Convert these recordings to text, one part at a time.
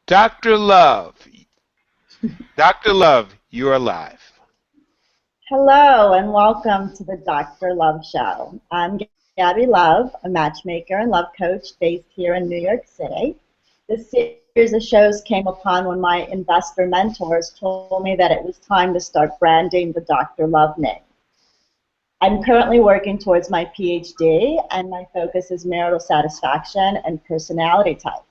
Dr. Love. Dr. Love, you're alive. Hello and welcome to the Dr. Love Show. I'm Gabby Love, a matchmaker and love coach based here in New York City. This series of shows came upon when my investor mentors told me that it was time to start branding the Dr. Love name. I'm currently working towards my PhD, and my focus is marital satisfaction and personality types.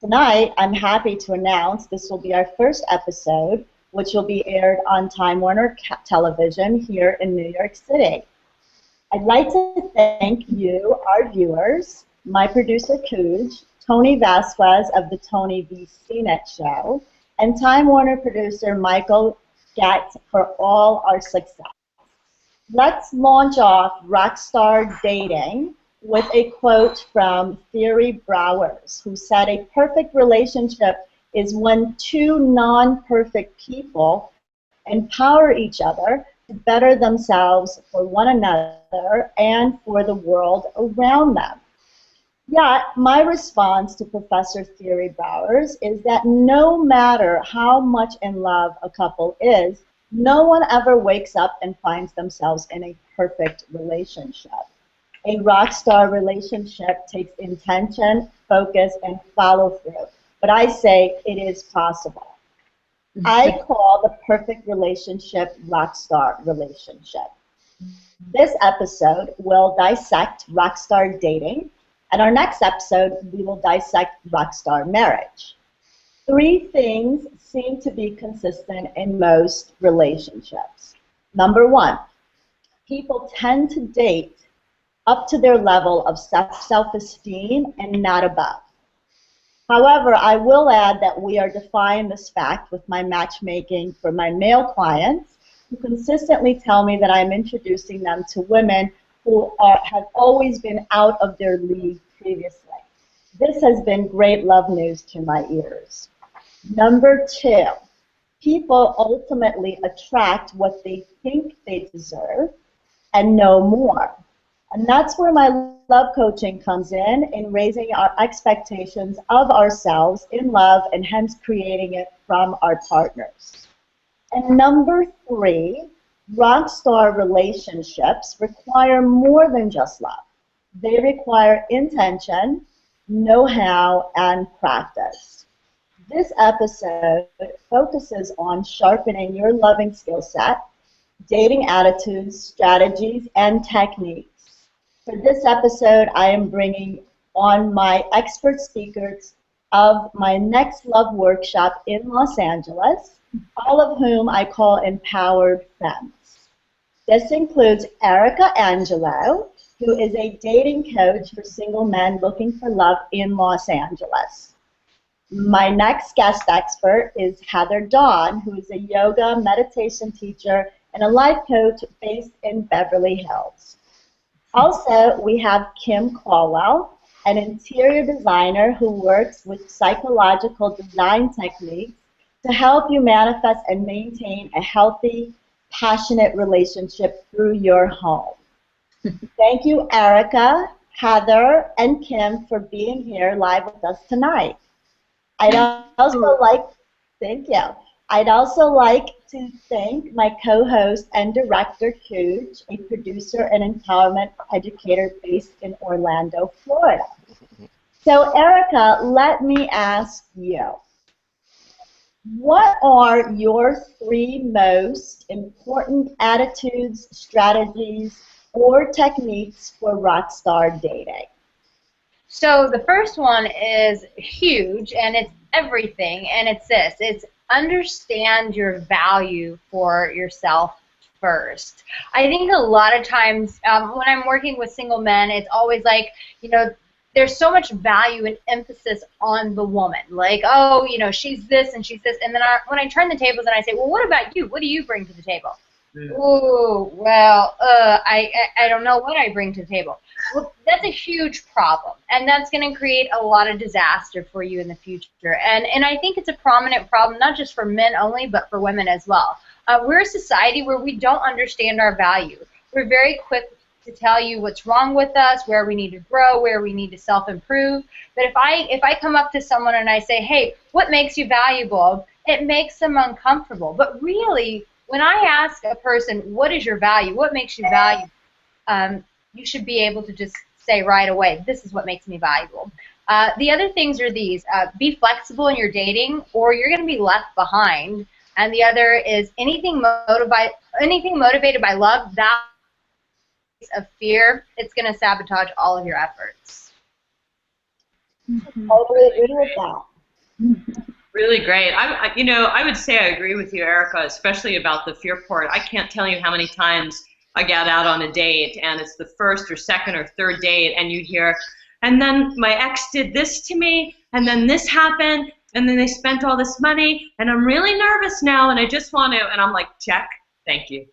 Tonight, I'm happy to announce this will be our first episode, which will be aired on Time Warner Television here in New York City. I'd like to thank you, our viewers, my producer, Cooj, Tony Vasquez of the Tony V. CNET Show, and Time Warner producer, Michael Gatt, for all our success. Let's launch off Rockstar Dating with a quote from Thierry Browers, who said, "A perfect relationship is when two non-perfect people empower each other to better themselves for one another and for the world around them." Yet, my response to Professor Thierry Browers is that no matter how much in love a couple is, no one ever wakes up and finds themselves in a perfect relationship. A rock star relationship takes intention, focus, and follow through. But I say it is possible. I call the perfect relationship rockstar relationship. This episode will dissect rockstar dating, and our next episode we will dissect rockstar marriage. Three things seem to be consistent in most relationships. Number one, people tend to date up to their level of self-esteem and not above. However, I will add that we are defying this fact with my matchmaking for my male clients, who consistently tell me that I'm introducing them to women who have always been out of their league previously. This has been great love news to my ears. Number two, people ultimately attract what they think they deserve and no more. And that's where my love coaching comes in raising our expectations of ourselves in love and hence creating it from our partners. And number three, rock star relationships require more than just love. They require intention, know-how, and practice. This episode focuses on sharpening your loving skill set, dating attitudes, strategies, and techniques. For this episode, I am bringing on my expert speakers of my next love workshop in Los Angeles, all of whom I call empowered femmes. This includes Erica Angelo, who is a dating coach for single men looking for love in Los Angeles. My next guest expert is Heather Dawn, who is a yoga meditation teacher and a life coach based in Beverly Hills. Also, we have Kim Caldwell, an interior designer who works with psychological design techniques to help you manifest and maintain a healthy, passionate relationship through your home. Thank you, Erica, Heather, and Kim for being here live with us tonight. I'd also like, thank you. I'd also like to thank my co-host and director, Cooj, a producer and empowerment educator based in Orlando, Florida. So, Erica, let me ask you, what are your three most important attitudes, strategies, or techniques for rockstar dating? So the first one is huge, and it's everything, and it's this. It's understand your value for yourself first. I think a lot of times when I'm working with single men, it's always like, there's so much value and emphasis on the woman. Like, oh, she's this and she's this. And then when I turn the tables and I say, well, what about you? What do you bring to the table? Yeah. Ooh, well, I don't know what I bring to the table. Well, that's a huge problem, and that's going to create a lot of disaster for you in the future. And I think it's a prominent problem, not just for men only, but for women as well. We're a society where we don't understand our value. We're very quick to tell you what's wrong with us, where we need to grow, where we need to self-improve. But if I come up to someone and I say, hey, what makes you valuable? It makes them uncomfortable. But really, when I ask a person, what is your value? What makes you valuable? You should be able to just say right away, this is what makes me valuable. The other things are these. Be flexible in your dating, or you're going to be left behind. And the other is anything motivated by love, that of fear, it's going to sabotage all of your efforts. Totally agree with that. Really great. I would say I agree with you, Erica, especially about the fear part. I can't tell you how many times I got out on a date, and it's the first or second or third date, and you hear, and then my ex did this to me, and then this happened, and then they spent all this money, and I'm really nervous now, and I just want to, and I'm like, check, thank you.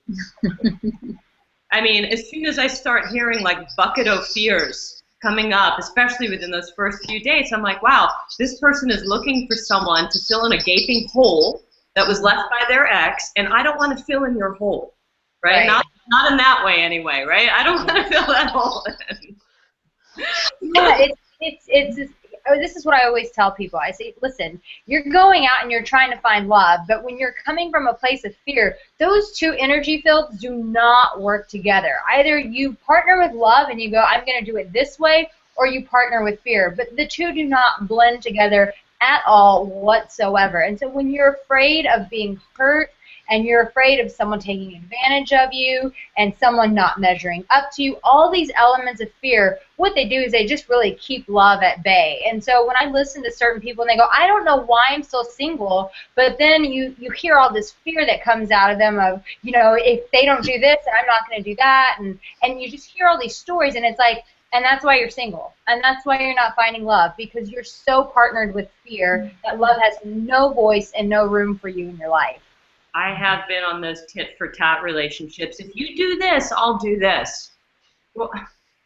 I mean, as soon as I start hearing like bucket of fears coming up, especially within those first few dates, I'm like, wow, this person is looking for someone to fill in a gaping hole that was left by their ex, and I don't want to fill in your hole, right? Not in that way anyway, right? I don't want to fill that hole in. Yeah, this is what I always tell people. I say, listen, you're going out and you're trying to find love, but when you're coming from a place of fear, those two energy fields do not work together. Either you partner with love and you go, I'm going to do it this way, or you partner with fear. But the two do not blend together at all whatsoever. And so when you're afraid of being hurt, and you're afraid of someone taking advantage of you and someone not measuring up to you, all these elements of fear, what they do is they just really keep love at bay. And so when I listen to certain people and they go, I don't know why I'm still single, but then you hear all this fear that comes out of them of, you know, if they don't do this, then I'm not going to do that. And you just hear all these stories, and it's like, and that's why you're single. And that's why you're not finding love, because you're so partnered with fear that love has no voice and no room for you in your life. I have been on those tit-for-tat relationships. If you do this, I'll do this. Well,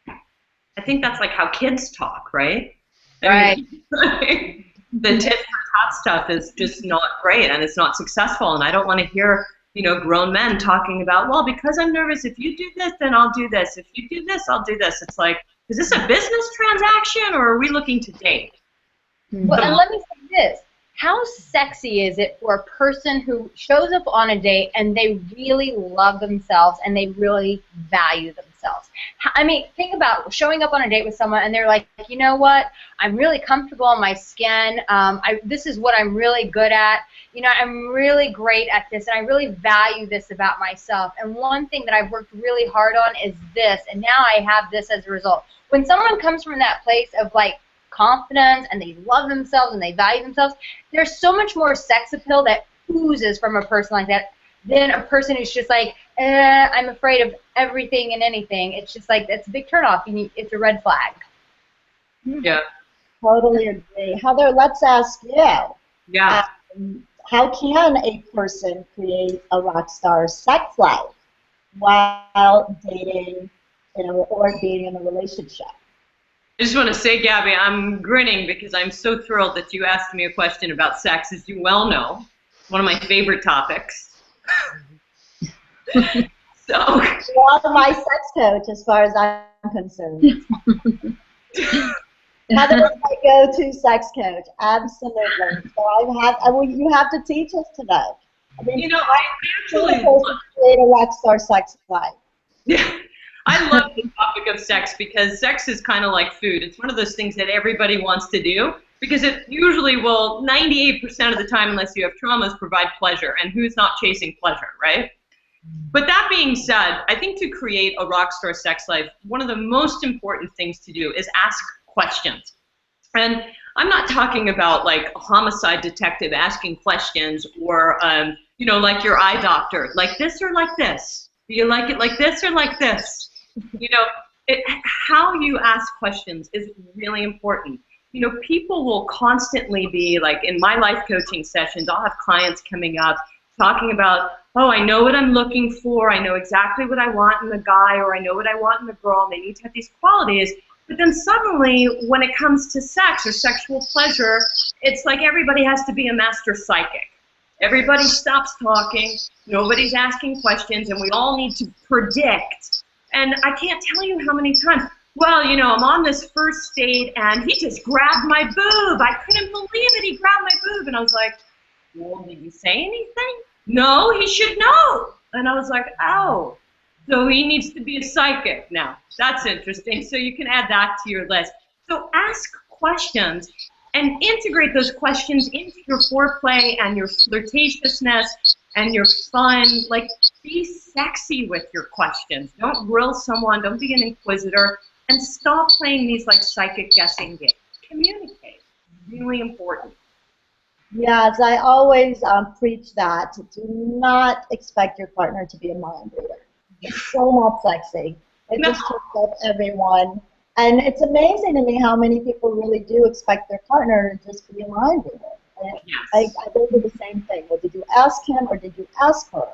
I think that's like how kids talk, right? Right. I mean, the tit-for-tat stuff is just not great, and it's not successful, and I don't want to hear, you know, grown men talking about, well, because I'm nervous, if you do this, then I'll do this. If you do this, I'll do this. It's like, is this a business transaction, or are we looking to date? Well, and let me say this. How sexy is it for a person who shows up on a date and they really love themselves and they really value themselves? I mean, think about showing up on a date with someone and they're like, you know what, I'm really comfortable in my skin. This is what I'm really good at. You know, I'm really great at this, and I really value this about myself. And one thing that I've worked really hard on is this, and now I have this as a result. When someone comes from that place of like confidence and they love themselves and they value themselves, there's so much more sex appeal that oozes from a person like that than a person who's just like, I'm afraid of everything and anything. It's just like, it's a big turnoff. It's a red flag. Yeah. Totally agree. Heather, let's ask you. Yeah. How can a person create a rock star sex life while dating, you know, or being in a relationship? I just want to say, Gabby, I'm grinning because I'm so thrilled that you asked me a question about sex. As you well know, one of my favorite topics. So, You are my sex coach as far as I'm concerned. Heather is my go-to sex coach, absolutely. So you have to teach us today. I mean, you know, I actually create a rock star sex life. Yeah. I love the topic of sex because sex is kind of like food. It's one of those things that everybody wants to do because it usually will, 98% of the time, unless you have traumas, provide pleasure. And who's not chasing pleasure, right? But that being said, I think to create a rock star sex life, one of the most important things to do is ask questions. And I'm not talking about like a homicide detective asking questions or, you know, like your eye doctor, like this or like this. Do you like it like this or like this? You know, how you ask questions is really important. You know, people will constantly be like, in my life coaching sessions, I'll have clients coming up talking about, oh, I know what I'm looking for. I know exactly what I want in a guy, or I know what I want in a girl. And they need to have these qualities. But then suddenly, when it comes to sex or sexual pleasure, it's like everybody has to be a master psychic. Everybody stops talking, nobody's asking questions, and we all need to predict And I can't tell you how many times, well, you know, I'm on this first date and he just grabbed my boob. I couldn't believe it. He grabbed my boob. And I was like, well, did you say anything? No, he should know. And I was like, oh, so he needs to be a psychic now. That's interesting. So you can add that to your list. So ask questions and integrate those questions into your foreplay and your flirtatiousness and your fun. Like, be sexy with your questions. Don't grill someone. Don't be an inquisitor. And stop playing these like psychic guessing games. Communicate. Really important. Yes, I always preach that. Do not expect your partner to be a mind reader. It's so not sexy. It just turns up everyone. And it's amazing to me how many people really do expect their partner to just be a mind reader. Yes. I go through the same thing. Well, did you ask him or did you ask her?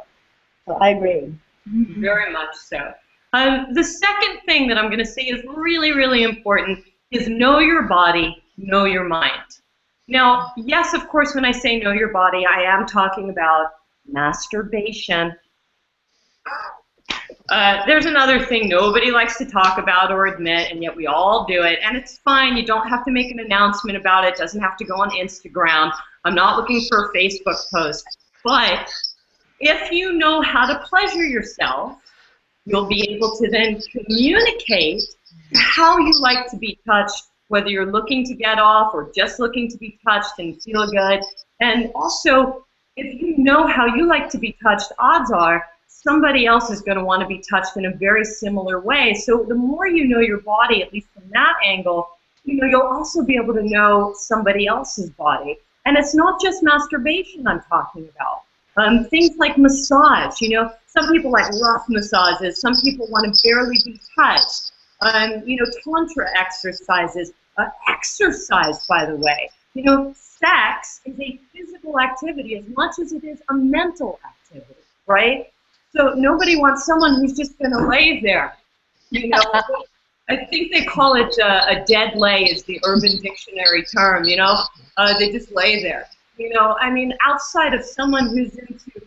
So I agree. Very much so. The second thing that I'm going to say is really, really important is know your body, know your mind. Now, yes, of course, when I say know your body, I am talking about masturbation. There's another thing nobody likes to talk about or admit, and yet we all do it, and it's fine. You don't have to make an announcement about it. It doesn't have to go on Instagram. I'm not looking for a Facebook post. But if you know how to pleasure yourself, you'll be able to then communicate how you like to be touched, whether you're looking to get off or just looking to be touched and feel good. And also, if you know how you like to be touched, odds are somebody else is going to want to be touched in a very similar way. So the more you know your body, at least from that angle, you know, you'll also be able to know somebody else's body. And it's not just masturbation I'm talking about. Things like massage, you know, some people like rough massages, some people want to barely be touched. You know, tantra exercises, exercise, by the way. You know, sex is a physical activity as much as it is a mental activity, right? So nobody wants someone who's just going to lay there. You know, I think they call it a dead lay is the Urban Dictionary term, you know. They just lay there. You know, I mean, outside of someone who's into,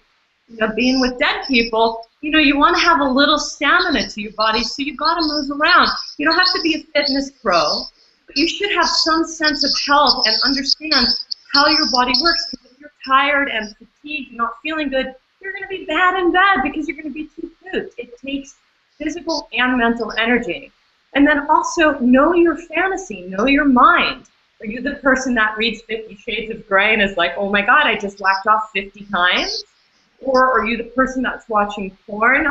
you know, being with dead people, you know, you want to have a little stamina to your body, so you've got to move around. You don't have to be a fitness pro, but you should have some sense of health and understand how your body works. Because if you're tired and fatigued, not feeling good, you're going to be bad in bed because you're going to be too pooped. It takes physical and mental energy. And then also know your fantasy, know your mind. Are you the person that reads 50 Shades of Grey and is like, oh my God, I just whacked off 50 times? Or are you the person that's watching porn?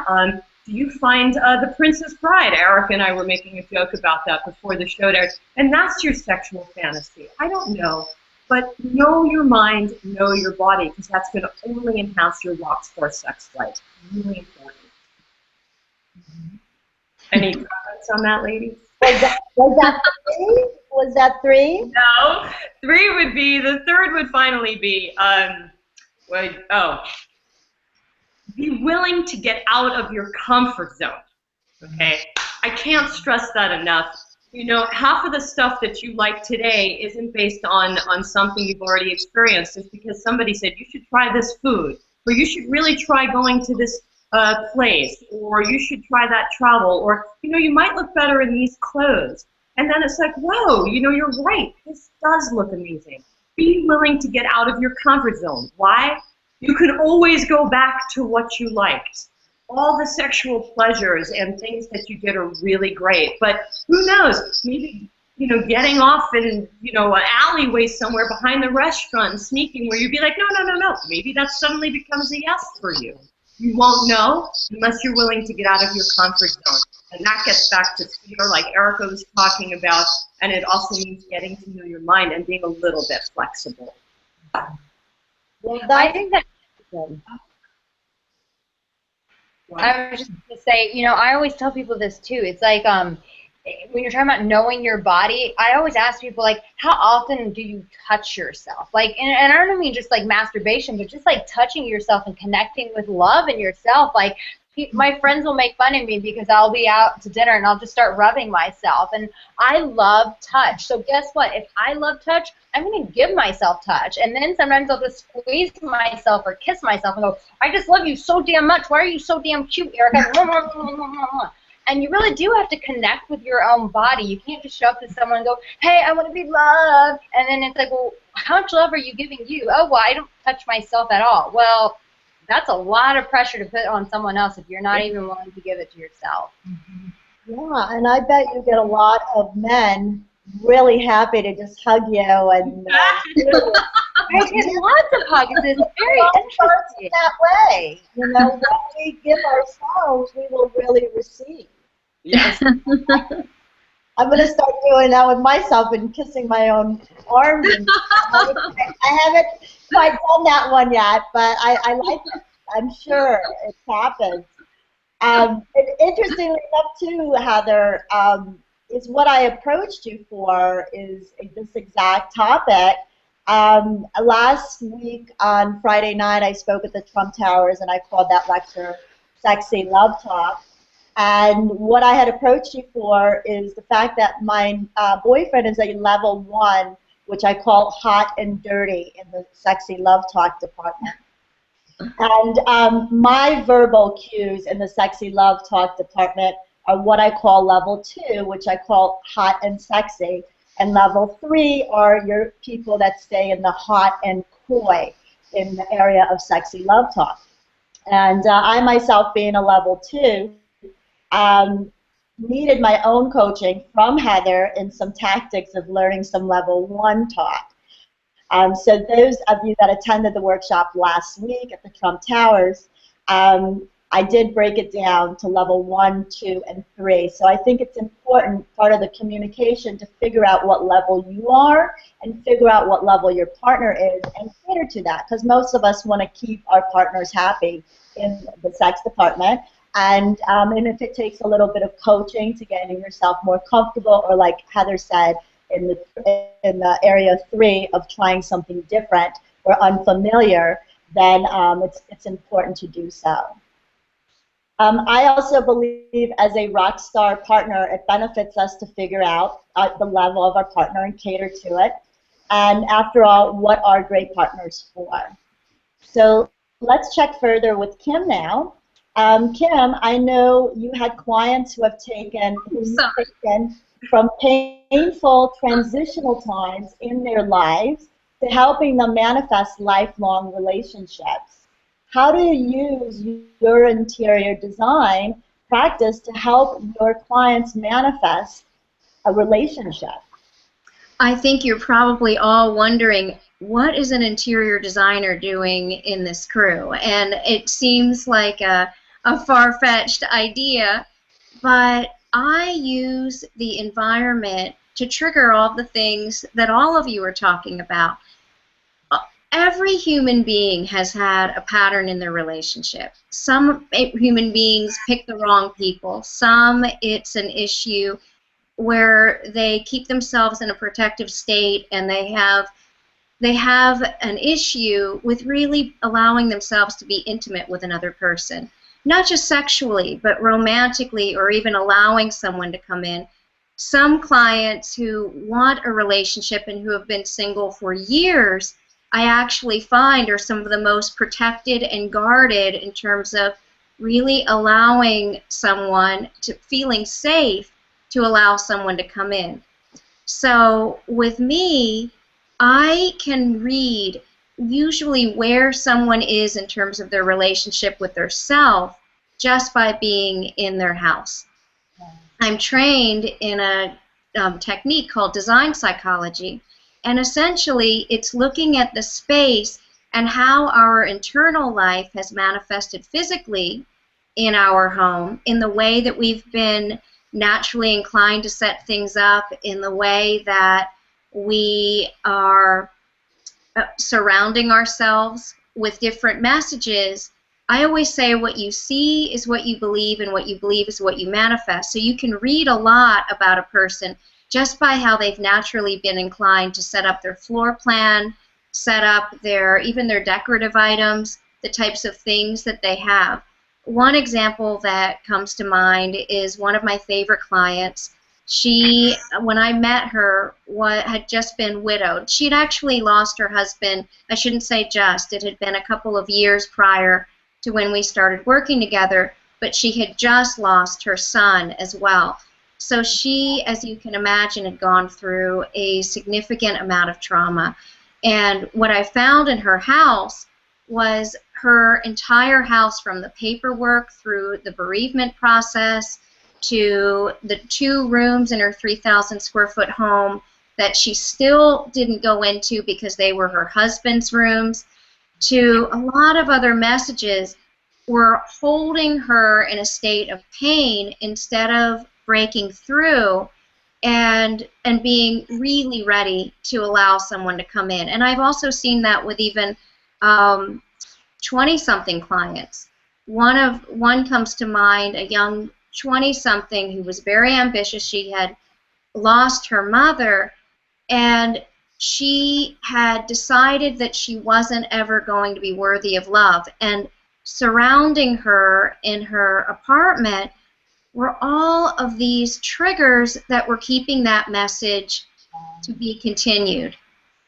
Do you find The Princess Bride? Eric and I were making a joke about that before the show aired. And that's your sexual fantasy. I don't know. But know your mind, know your body, because that's going to only enhance your RockStar sex life. Really important. Any comments on that, ladies? Was that three? Was that three? No. Three would be, the third would finally be, be willing to get out of your comfort zone. Okay? I can't stress that enough. You know, half of the stuff that you like today isn't based on something you've already experienced. It's because somebody said, you should try this food, or you should really try going to this place, or you should try that travel, or, you know, you might look better in these clothes. And then it's like, whoa, you know, you're right. This does look amazing. Be willing to get out of your comfort zone. Why? You can always go back to what you liked. All the sexual pleasures and things that you did are really great. But who knows? Maybe, you know, getting off in, you know, an alleyway somewhere behind the restaurant and sneaking where you'd be like, no, no, no, no. Maybe that suddenly becomes a yes for you. You won't know unless you're willing to get out of your comfort zone. And that gets back to fear, like Erica was talking about, and it also means getting to know your mind and being a little bit flexible. Well, I think that I was just going to say, you know, I always tell people this too. It's like when you're talking about knowing your body, I always ask people, like, how often do you touch yourself? Like, and I don't mean just like masturbation, but just like touching yourself and connecting with love in yourself. Like, my friends will make fun of me because I'll be out to dinner and I'll just start rubbing myself. And I love touch. So guess what? If I love touch, I'm going to give myself touch. And then sometimes I'll just squeeze myself or kiss myself and go, I just love you so damn much. Why are you so damn cute, Erica? And you really do have to connect with your own body. You can't just show up to someone and go, hey, I want to be loved. And then it's like, well, how much love are you giving you? Oh, well, I don't touch myself at all. Well, that's a lot of pressure to put on someone else if you're not even willing to give it to yourself. Yeah, and I bet you get a lot of men really happy to just hug you and I get lots of hugs. It's very interesting. that way. You know, what we give ourselves, we will really receive. Yes. I'm going to start doing that with myself and kissing my own arms. And I haven't quite done that one yet, but I like it. I'm sure it happens. And interestingly enough, too, Heather, is what I approached you for is this exact topic. Last week on Friday night, I spoke at the Trump Towers, and I called that lecture Sexy Love Talk. And what I had approached you for is the fact that my boyfriend is a level 1, which I call hot and dirty in the Sexy Love Talk department. And my verbal cues in the Sexy Love Talk department are what I call level 2, which I call hot and sexy. And level 3 are your people that stay in the hot and coy in the area of Sexy Love Talk. And I myself, being a level 2, needed my own coaching from Heather in some tactics of learning some level 1 talk. So those of you that attended the workshop last week at the Trump Towers, I did break it down to level 1, 2, and 3. So I think it's important, part of the communication, to figure out what level you are and figure out what level your partner is and cater to that, because most of us want to keep our partners happy in the sex department. And if it takes a little bit of coaching to getting yourself more comfortable, or like Heather said, in the area 3 of trying something different or unfamiliar, then it's important to do so. I also believe as a rock star partner, it benefits us to figure out the level of our partner and cater to it. And after all, what are great partners for? So let's check further with Kim now. Kim, I know you had clients who have taken from painful transitional times in their lives to helping them manifest lifelong relationships. How do you use your interior design practice to help your clients manifest a relationship? I think you're probably all wondering, what is an interior designer doing in this crew? And it seems like a far-fetched idea, but I use the environment to trigger all the things that all of you are talking about. Every human being has had a pattern in their relationship. Some human beings pick the wrong people. Some it's an issue where they keep themselves in a protective state, and they have an issue with really allowing themselves to be intimate with another person. Not just sexually, but romantically, or even allowing someone to come in. Some clients who want a relationship and who have been single for years, I actually find are some of the most protected and guarded in terms of really allowing someone to feeling safe to allow someone to come in. So with me, I can read usually where someone is in terms of their relationship with their self just by being in their house. I'm trained in a technique called design psychology, and essentially it's looking at the space and how our internal life has manifested physically in our home, in the way that we've been naturally inclined to set things up, in the way that we are surrounding ourselves with different messages. I always say what you see is what you believe, and what you believe is what you manifest. So you can read a lot about a person just by how they've naturally been inclined to set up their floor plan, set up even their decorative items, the types of things that they have. One example that comes to mind is one of my favorite clients. She, when I met her, had just been widowed. She had actually lost her husband. I shouldn't say just. It had been a couple of years prior to when we started working together. but she had just lost her son as well. So she, as you can imagine, had gone through a significant amount of trauma. And what I found in her house was her entire house, from the paperwork through the bereavement process to the 2 rooms in her 3,000 square foot home that she still didn't go into because they were her husband's rooms, to a lot of other messages, were holding her in a state of pain instead of breaking through and being really ready to allow someone to come in. And I've also seen that with even 20-something clients. One comes to mind, a young 20-something who was very ambitious. She had lost her mother, and she had decided that she wasn't ever going to be worthy of love. And surrounding her in her apartment were all of these triggers that were keeping that message to be continued.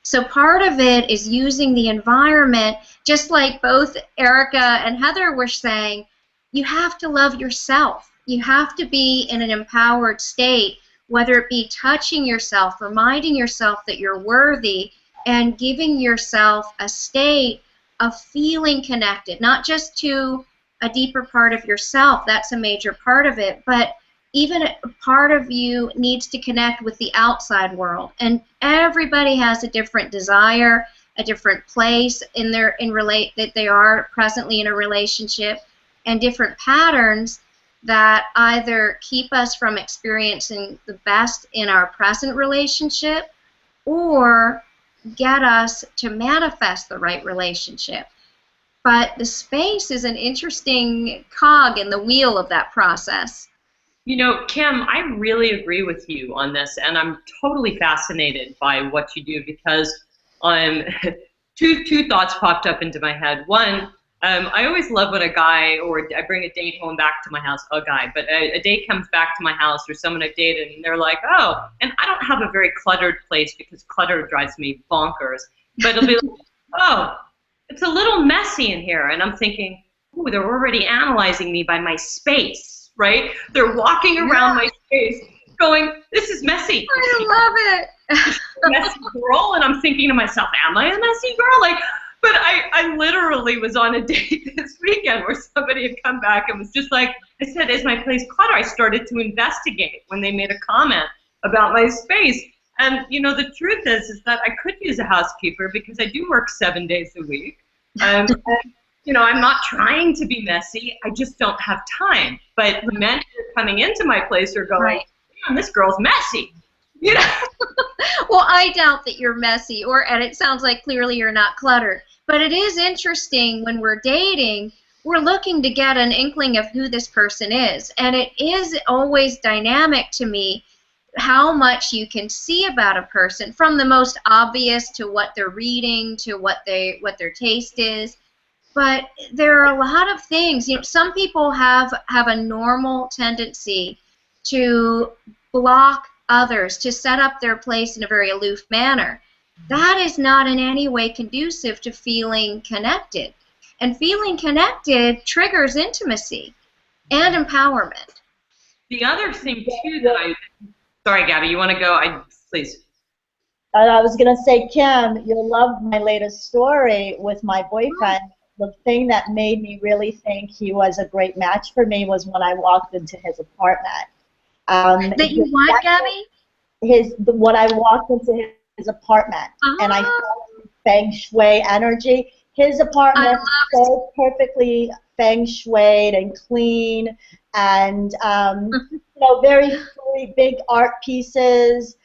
So part of it is using the environment, just like both Erica and Heather were saying, you have to love yourself. You have to be in an empowered state, whether it be touching yourself, reminding yourself that you're worthy, and giving yourself a state of feeling connected, not just to a deeper part of yourself, that's a major part of it, but even a part of you needs to connect with the outside world. And everybody has a different desire, a different place in their that they are presently in a relationship, and different patterns that either keep us from experiencing the best in our present relationship or get us to manifest the right relationship. But the space is an interesting cog in the wheel of that process. You know, Kim, I really agree with you on this, and I'm totally fascinated by what you do because two thoughts popped up into my head. One, I always love when a guy, or I bring a date home back to my house, a date comes back to my house, or someone I've dated, and they're like, oh, and I don't have a very cluttered place because clutter drives me bonkers, but it'll be like, oh, it's a little messy in here, and I'm thinking, ooh, they're already analyzing me by my space, right? They're walking around my space going, this is messy. I love it. Messy girl, and I'm thinking to myself, am I a messy girl? Like, but I literally was on a date this weekend where somebody had come back and was just like, I said, is my place cluttered? I started to investigate when they made a comment about my space. And, you know, the truth is that I could use a housekeeper because I do work 7 days a week. And, you know, I'm not trying to be messy. I just don't have time. But the men who are coming into my place are going, Right. damn, this girl's messy. You know? Well, I doubt that you're messy, and it sounds like clearly you're not cluttered. But it is interesting when we're dating, we're looking to get an inkling of who this person is. And it is always dynamic to me how much you can see about a person, from the most obvious to what they're reading to what their taste is. But there are a lot of things. You know, some people have a normal tendency to block others, to set up their place in a very aloof manner. That is not in any way conducive to feeling connected. And feeling connected triggers intimacy and empowerment. The other thing, too, that sorry, Gabby, you want to go? Please. I was going to say, Kim, you'll love my latest story with my boyfriend. The thing that made me really think he was a great match for me was when I walked into his apartment. That you what, Gabby? When I walked into his apartment, and I felt Feng Shui energy. His apartment was so perfectly Feng Shuied and clean, and you know, very free, big art pieces,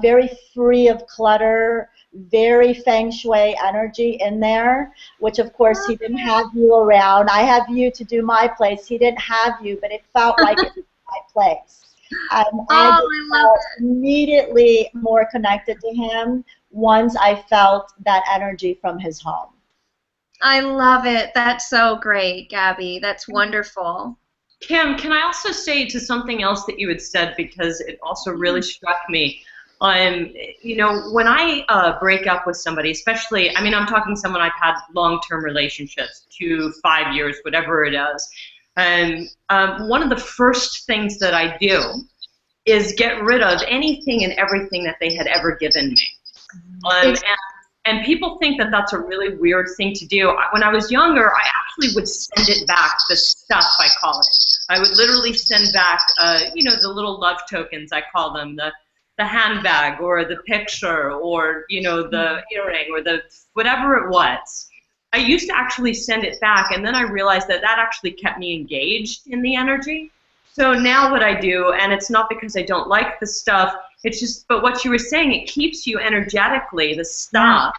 very free of clutter, very Feng Shui energy in there, which of course he didn't have you around. I have you to do my place. He didn't have you, but it felt like it was my place. I felt immediately more connected to him once I felt that energy from his home. I love it. That's so great, Gabby. That's wonderful. Kim, can I also say to something else that you had said, because it also really struck me. You know, when I break up with somebody, especially, I mean, I'm talking someone I've had long-term relationships, 2, 5 years, whatever it is. And one of the first things that I do is get rid of anything and everything that they had ever given me. And people think that that's a really weird thing to do. When I was younger, I actually would send it back, the stuff, I call it. I would literally send back, the little love tokens, I call them, the handbag or the picture or, the earring or the whatever it was. I used to actually send it back, and then I realized that actually kept me engaged in the energy. So now what I do, and it's not because I don't like the stuff, it's just, but what you were saying, it keeps you energetically, the stuff,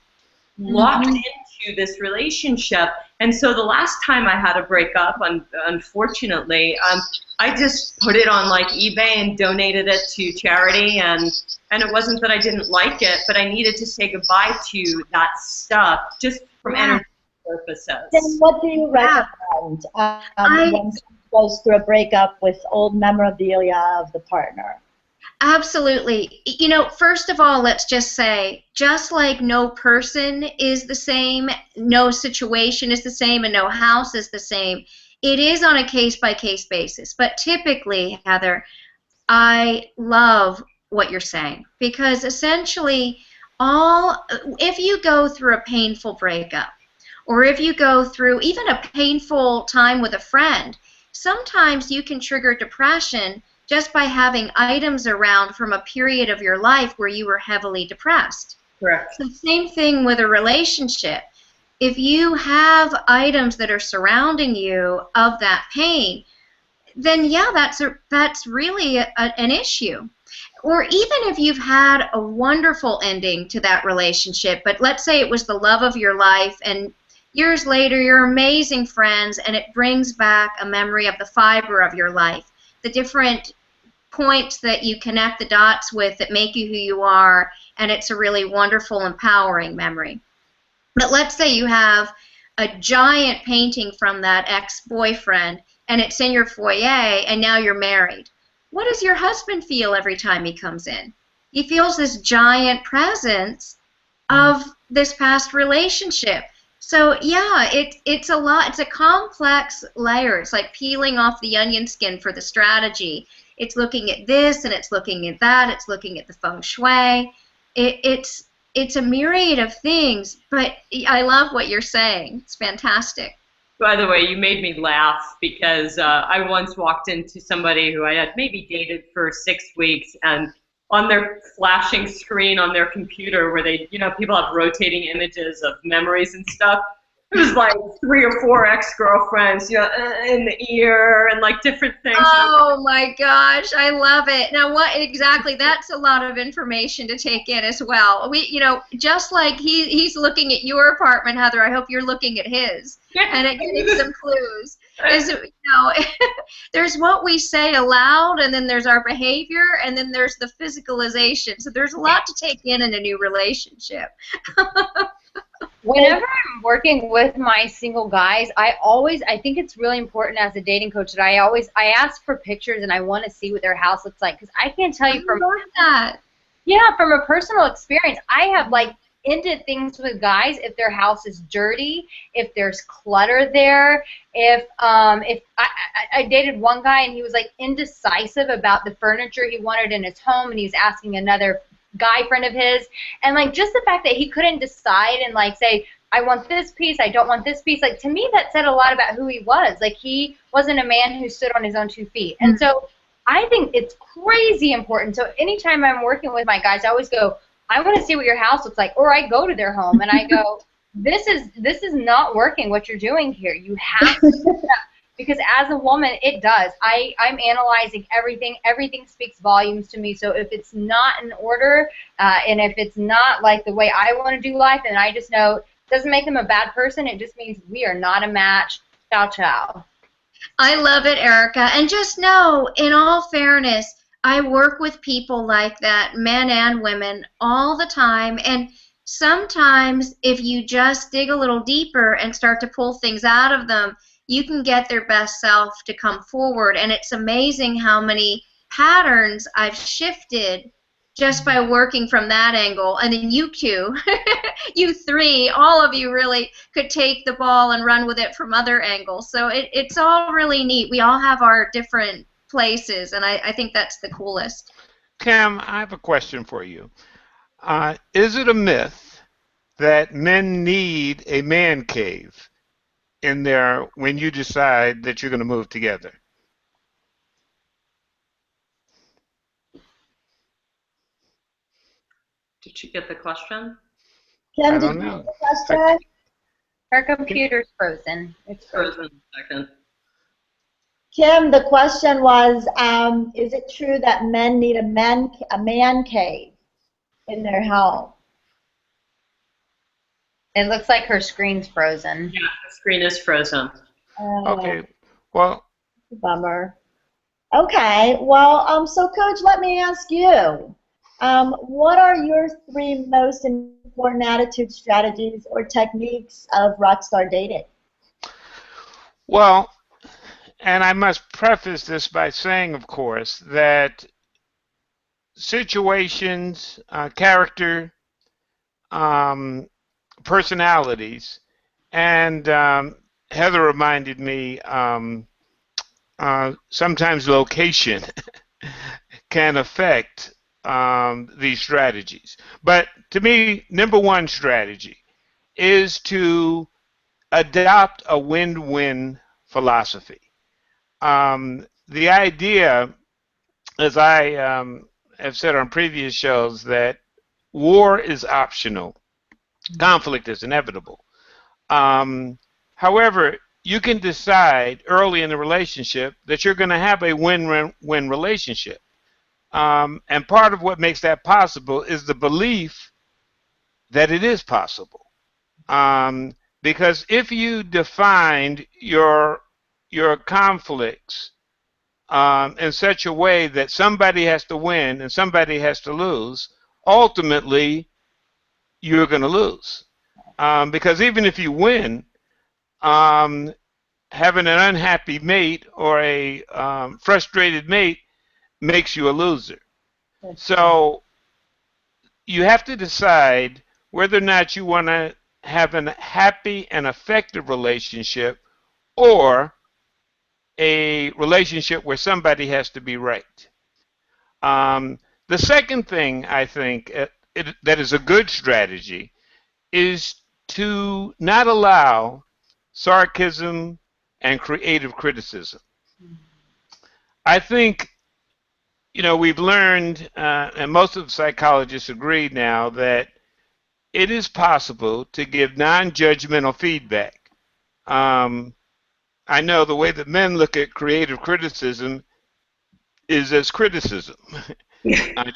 locked into this relationship. And so the last time I had a breakup, unfortunately, I just put it on like eBay and donated it to charity. And it wasn't that I didn't like it, but I needed to say goodbye to that stuff just from energy purposes. Then what do you recommend when someone goes through a breakup with old memorabilia of the partner? Absolutely. First of all, let's just say, just like no person is the same, no situation is the same, and no house is the same, it is on a case-by-case basis. But typically, Heather, I love what you're saying, because essentially if you go through a painful breakup, or if you go through even a painful time with a friend, sometimes you can trigger depression just by having items around from a period of your life where you were heavily depressed. Correct. So same thing with a relationship. If you have items that are surrounding you of that pain, then yeah, that's really an issue. Or even if you've had a wonderful ending to that relationship, but let's say it was the love of your life, and years later you're amazing friends, and it brings back a memory of the fiber of your life, the different points that you connect the dots with that make you who you are, and it's a really wonderful, empowering memory. But let's say you have a giant painting from that ex-boyfriend, and it's in your foyer, and now you're married. What does your husband feel every time he comes in? He feels this giant presence of this past relationship. So yeah, it's a lot. It's a complex layer. It's like peeling off the onion skin for the strategy. It's looking at this, and it's looking at that. It's looking at the Feng Shui. It's a myriad of things, but I love what you're saying. It's fantastic. By the way, you made me laugh because I once walked into somebody who I had maybe dated for 6 weeks, and on their flashing screen on their computer where they, people have rotating images of memories and stuff, it was like 3 or 4 ex-girlfriends, in the ear and like different things. Oh my gosh, I love it. Now what exactly, that's a lot of information to take in as well. Just like he's looking at your apartment, Heather, I hope you're looking at his. And it gives some clues. There's what we say aloud, and then there's our behavior, and then there's the physicalization. So there's a lot to take in a new relationship. Whenever I'm working with my single guys, I think it's really important as a dating coach that I ask for pictures, and I want to see what their house looks like, because I can't tell you from a personal experience, I have ended things with guys if their house is dirty, if there's clutter there, if I dated one guy and he was indecisive about the furniture he wanted in his home, and he's asking another guy friend of his, and just the fact that he couldn't decide and say, I want this piece, I don't want this piece, to me that said a lot about who he was. He wasn't a man who stood on his own 2 feet. And so I think it's crazy important. So anytime I'm working with my guys, I always go, I want to see what your house looks like, or I go to their home and I go, this is not working what you're doing here. You have to do that. Because as a woman, it does. I'm analyzing everything. Everything speaks volumes to me. So if it's not in order, and if it's not the way I want to do life, then I just know it doesn't make them a bad person. It just means we are not a match. Ciao, ciao. I love it, Erica. And just know, in all fairness, I work with people like that, men and women, all the time. And sometimes if you just dig a little deeper and start to pull things out of them, you can get their best self to come forward. And it's amazing how many patterns I've shifted just by working from that angle. And then you two, you three, all of you really could take the ball and run with it from other angles. So it's all really neat. We all have our different places, and I think that's the coolest. Cam, I have a question for you. Is it a myth that men need a man cave in there when you decide that you're going to move together? Did she get the question? Kim, I did don't you know. get the question? Her computer's frozen. It's frozen. Frozen a second. Kim, the question was, is it true that men need a man cave in their home? It looks like her screen's frozen. Yeah, the screen is frozen. Okay. Well, Bummer. Okay, well, so Coach, let me ask you, what are your 3 most important attitude strategies or techniques of rockstar dating? well, and I must preface this by saying, of course, that situations, character, personalities, and Heather reminded me sometimes location can affect these strategies. But to me, number one strategy is to adopt a win-win philosophy. The idea, as I have said on previous shows, that war is optional, conflict is inevitable. However, you can decide early in the relationship that you're going to have a win-win relationship. And part of what makes that possible is the belief that it is possible. Because if you defined your conflicts in such a way that somebody has to win and somebody has to lose, ultimately you're going to lose. Because even if you win, having an unhappy mate or a frustrated mate makes you a loser. So you have to decide whether or not you want to have a happy and effective relationship or a relationship where somebody has to be right. The second thing I think that is a good strategy is to not allow sarcasm and creative criticism. I think, we've learned, and most of the psychologists agree now, that it is possible to give non-judgmental feedback. I know the way that men look at creative criticism is as criticism,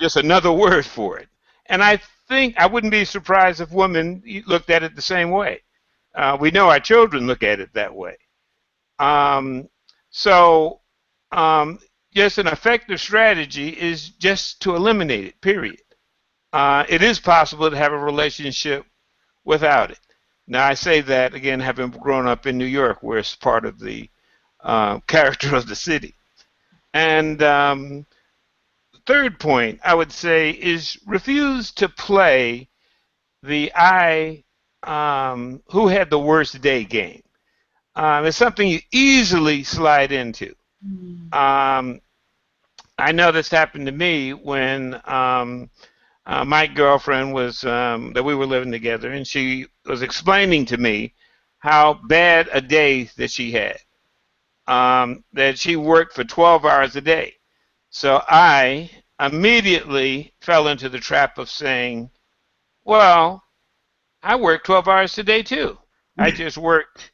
just another word for it. And I think I wouldn't be surprised if women looked at it the same way. We know our children look at it that way. So just an effective strategy is just to eliminate it, period. It is possible to have a relationship without it. Now, I say that, again, having grown up in New York, where it's part of the character of the city. And third point, I would say, is refuse to play the who had the worst day game. It's something you easily slide into. I know this happened to me when my girlfriend was, that we were living together, and she was explaining to me how bad a day that she had, that she worked for 12 hours a day. So I immediately fell into the trap of saying, well, I work 12 hours a day too. I just worked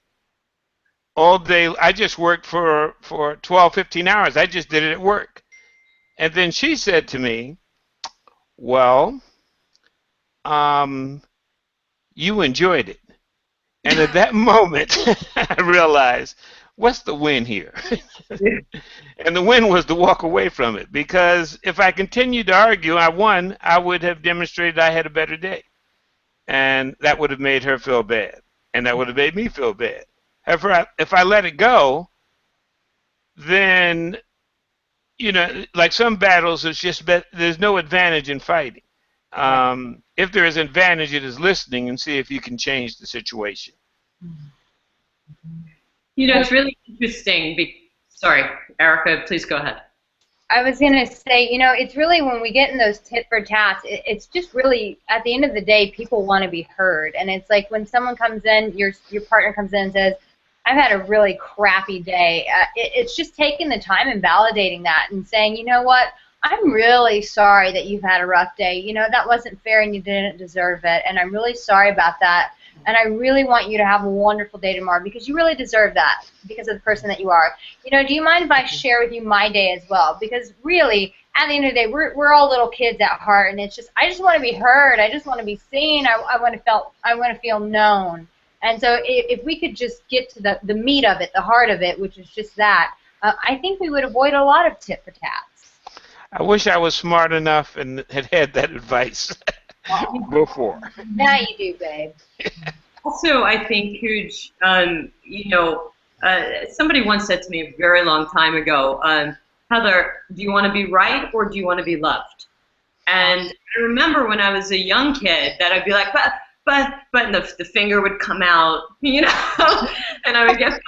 all day. I just worked for 12, 15 hours. I just did it at work. And then she said to me, well, you enjoyed it. And at that moment, I realized, what's the win here? And the win was to walk away from it, because if I continued to argue, I won, I would have demonstrated I had a better day. And that would have made her feel bad. And that would have made me feel bad. However, if I let it go, then you know, like some battles, it's just there's no advantage in fighting. Right. If there is advantage, it is listening and see if you can change the situation. You know, it's really interesting. Sorry, Erica, please go ahead. I was going to say, you know, it's really when we get in those tit for tats, it's just really, at the end of the day, people want to be heard. And it's like when someone comes in, your partner comes in and says, I've had a really crappy day. It's just taking the time and validating that and saying, you know what, I'm really sorry that you've had a rough day. You know, that wasn't fair and you didn't deserve it. And I'm really sorry about that. And I really want you to have a wonderful day tomorrow because you really deserve that because of the person that you are. You know, do you mind if I share with you my day as well? Because really, at the end of the day, we're all little kids at heart, and it's just I just want to be heard. I just want to be seen. I want to feel known. And so if we could just get to the meat of it, the heart of it, which is just that, I think we would avoid a lot of tit for tats. I wish I was smart enough and had that advice before. Now you do, babe. Also, I think huge, you know, somebody once said to me a very long time ago, Heather, do you want to be right or do you want to be loved? And I remember when I was a young kid that I'd be like, and the finger would come out, you know, and I would get,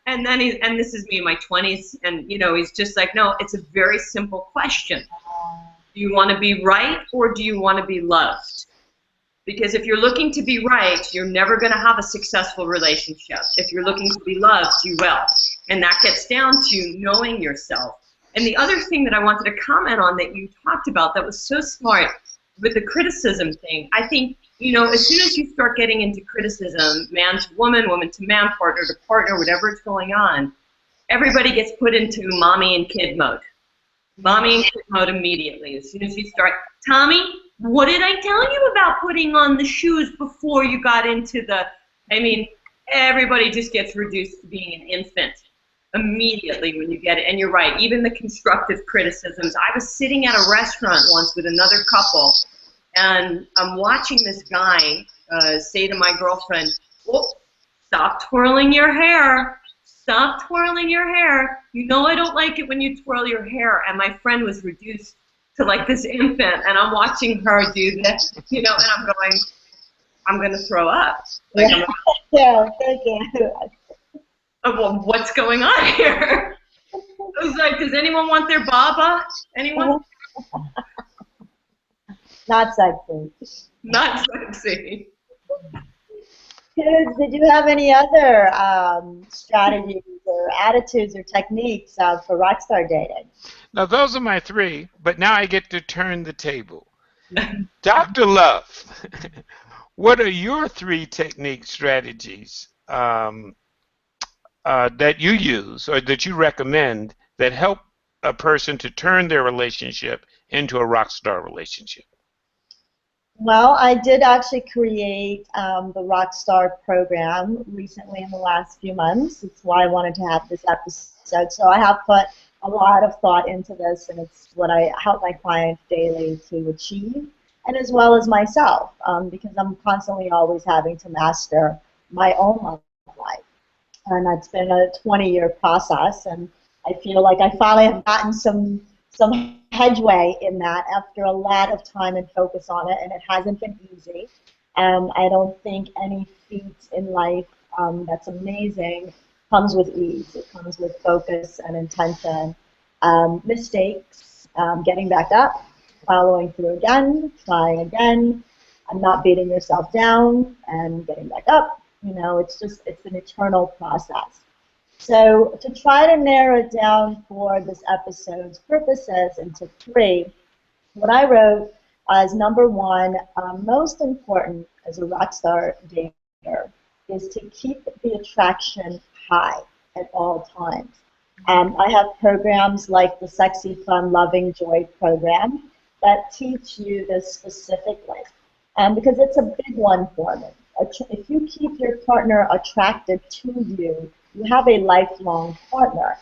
and then and this is me in my 20s, and, you know, he's just like, no, it's a very simple question. Do you want to be right or do you want to be loved? Because if you're looking to be right, you're never going to have a successful relationship. If you're looking to be loved, you will. And that gets down to knowing yourself. And the other thing that I wanted to comment on that you talked about that was so smart with the criticism thing, I think, you know, as soon as you start getting into criticism, man to woman, woman to man, partner to partner, whatever is going on, everybody gets put into mommy and kid mode. Mommy and kid mode immediately. As soon as you start, Tommy, what did I tell you about putting on the shoes before you got into the, I mean, everybody just gets reduced to being an infant immediately when you get it. And you're right, even the constructive criticisms. I was sitting at a restaurant once with another couple, and I'm watching this guy say to my girlfriend, oh, stop twirling your hair. Stop twirling your hair. You know I don't like it when you twirl your hair. And my friend was reduced to like this infant, and I'm watching her do this, you know, and I'm going, I'm going to throw up. Like, Yeah, thank you. Well, what's going on here? I was like, does anyone want their baba? Anyone? Not sexy. Not sexy. Kids, did you have any other strategies or attitudes or techniques for rockstar dating? Now, those are my three, but now I get to turn the table. Dr. Love, what are your three technique strategies that you use or that you recommend that help a person to turn their relationship into a rockstar relationship? Well, I did actually create the Rockstar program recently in the last few months. It's why I wanted to have this episode. So I have put a lot of thought into this, and it's what I help my clients daily to achieve, and as well as myself, because I'm constantly always having to master my own love life. And it's been a 20-year process, and I feel like I finally have gotten some headway in that after a lot of time and focus on it, and it hasn't been easy. I don't think any feat in life that's amazing comes with ease. It comes with focus and intention, mistakes, getting back up, following through again, trying again, and not beating yourself down, and getting back up. You know, it's an eternal process. So to try to narrow it down for this episode's purposes into three, what I wrote as number one, most important as a rockstar dater, is to keep the attraction high at all times. I have programs like the Sexy, Fun, Loving, Joy program that teach you this specifically, because it's a big one for me. If you keep your partner attracted to you, you have a lifelong partner.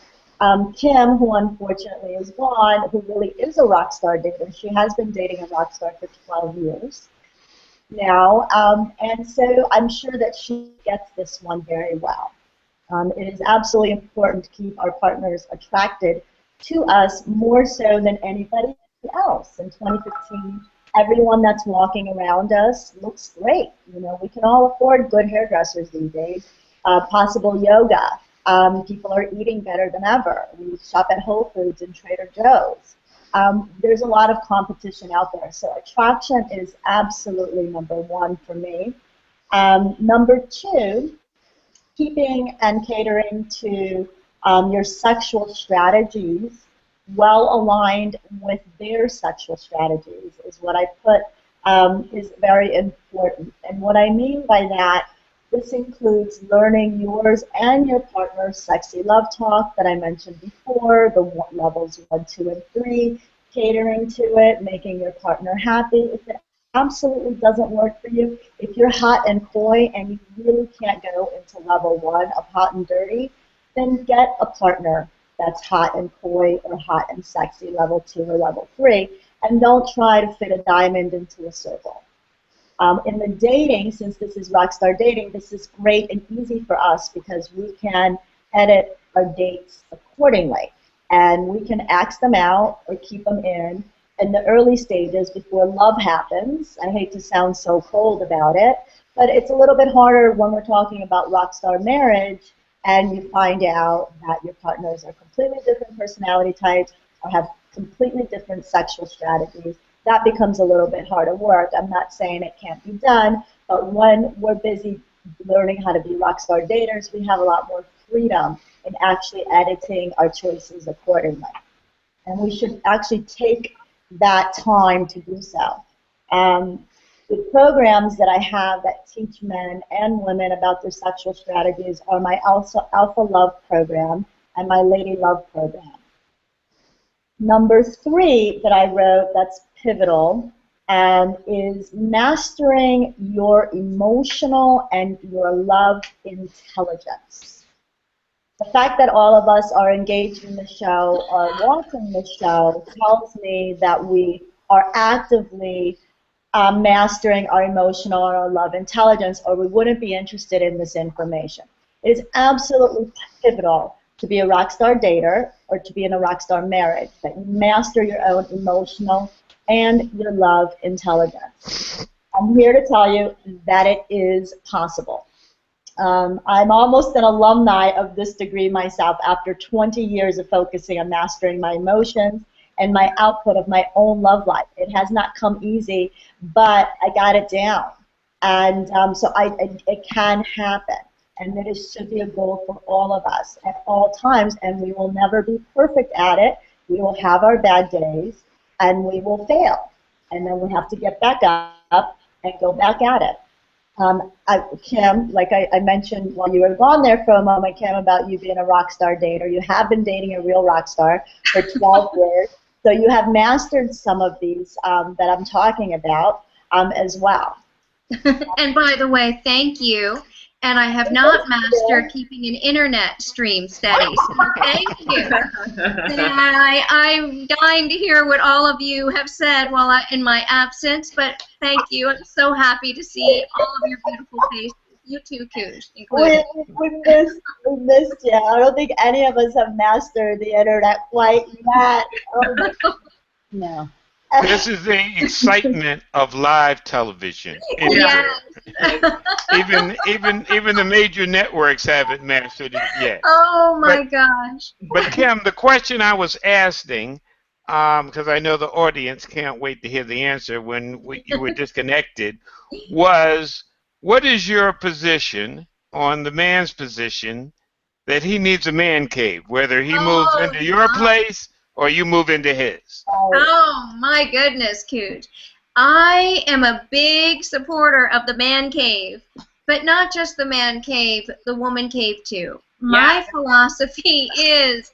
Kim, who unfortunately is gone, who really is a rock star dater, she has been dating a rock star for 12 years now, and so I'm sure that she gets this one very well. It is absolutely important to keep our partners attracted to us more so than anybody else. In 2015, everyone that's walking around us looks great. You know, we can all afford good hairdressers these days. Possible yoga. People are eating better than ever. We shop at Whole Foods and Trader Joe's. There's a lot of competition out there. So attraction is absolutely number one for me. Number two, keeping and catering to your sexual strategies well aligned with their sexual strategies is what I put is very important. And what I mean by that, this includes learning yours and your partner's sexy love talk that I mentioned before, the levels 1, 2, and 3, catering to it, making your partner happy. If it absolutely doesn't work for you, if you're hot and coy and you really can't go into level 1 of hot and dirty, then get a partner that's hot and coy or hot and sexy, level 2 or level 3, and don't try to fit a diamond into a circle. In the dating, since this is Rockstar Dating, this is great and easy for us because we can edit our dates accordingly. And we can axe them out or keep them in the early stages before love happens. I hate to sound so cold about it, but it's a little bit harder when we're talking about rockstar marriage and you find out that your partners are completely different personality types or have completely different sexual strategies. That becomes a little bit harder work. I'm not saying it can't be done, but when we're busy learning how to be rockstar daters, we have a lot more freedom in actually editing our choices accordingly. And we should actually take that time to do so. The programs that I have that teach men and women about their sexual strategies are my Alpha Love program and my Lady Love program. Number 3 that I wrote that's pivotal is mastering your emotional and your love intelligence. The fact that all of us are engaged in the show or watching the show tells me that we are actively mastering our emotional or our love intelligence, or we wouldn't be interested in this information. It is absolutely pivotal to be a rockstar dater or to be in a rockstar marriage, that you master your own emotional and your love intelligence. I'm here to tell you that it is possible. I'm almost an alumni of this degree myself after 20 years of focusing on mastering my emotions and my output of my own love life. It has not come easy, but I got it down. And so it can happen. And it should be a goal for all of us at all times. And we will never be perfect at it. We will have our bad days, and we will fail. And then we have to get back up and go back at it. Kim, like I mentioned while you were gone there for a moment, Kim, about you being a rock star dater. You have been dating a real rock star for 12 years. So you have mastered some of these that I'm talking about as well. And by the way, thank you. And I have not mastered keeping an internet stream steady, so thank you. And I'm dying to hear what all of you have said while in my absence, but thank you. I'm so happy to see all of your beautiful faces. You too, Koosh, included. We missed you. I don't think any of us have mastered the internet quite yet. No. This is the excitement of live television. Yes. Even the major networks haven't mastered it yet. Oh my gosh. But Kim, the question I was asking, because I know the audience can't wait to hear the answer when you were disconnected, was what is your position on the man's position that he needs a man cave, whether he moves into your place or you move into his? Oh my goodness, Cooch. I am a big supporter of the man cave, but not just the man cave, the woman cave too. My philosophy is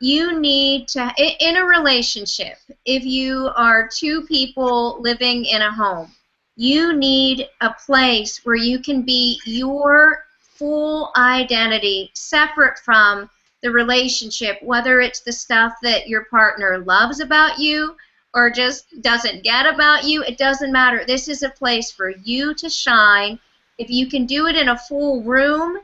you need to, in a relationship, if you are two people living in a home, you need a place where you can be your full identity separate from the relationship, whether it's the stuff that your partner loves about you or just doesn't get about you. It doesn't matter. This is a place for you to shine. If you can do it in a full room,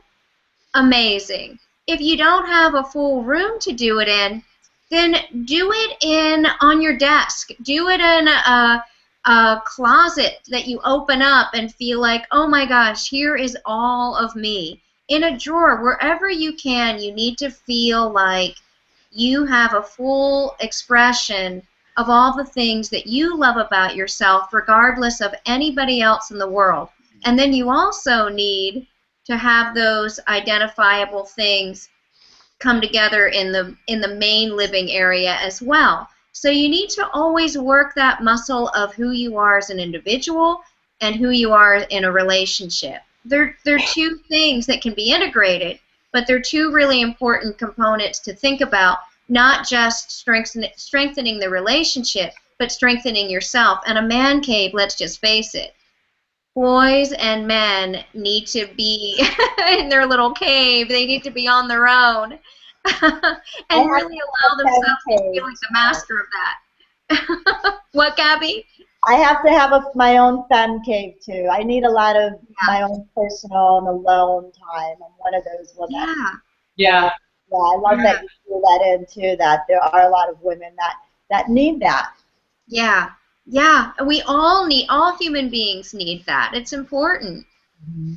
amazing. If you don't have a full room to do it in, then do it on your desk. Do it in a closet that you open up and feel like, oh my gosh, here is all of me. In a drawer, wherever you can, you need to feel like you have a full expression of all the things that you love about yourself, regardless of anybody else in the world. And then you also need to have those identifiable things come together in the main living area as well. So you need to always work that muscle of who you are as an individual and who you are in a relationship. They're two things that can be integrated, but they're two really important components to think about, not just strengthening the relationship, but strengthening yourself. And a man cave, let's just face it, boys and men need to be in their little cave. They need to be on their own and really allow themselves to feel like the master of that. What, Gabby? I have to have my own femme cave too. I need a lot of my own personal and alone time. I'm one of those women. Yeah. Yeah, I love that you threw that in too, that there are a lot of women that need that. Yeah. We all human beings need that. It's important.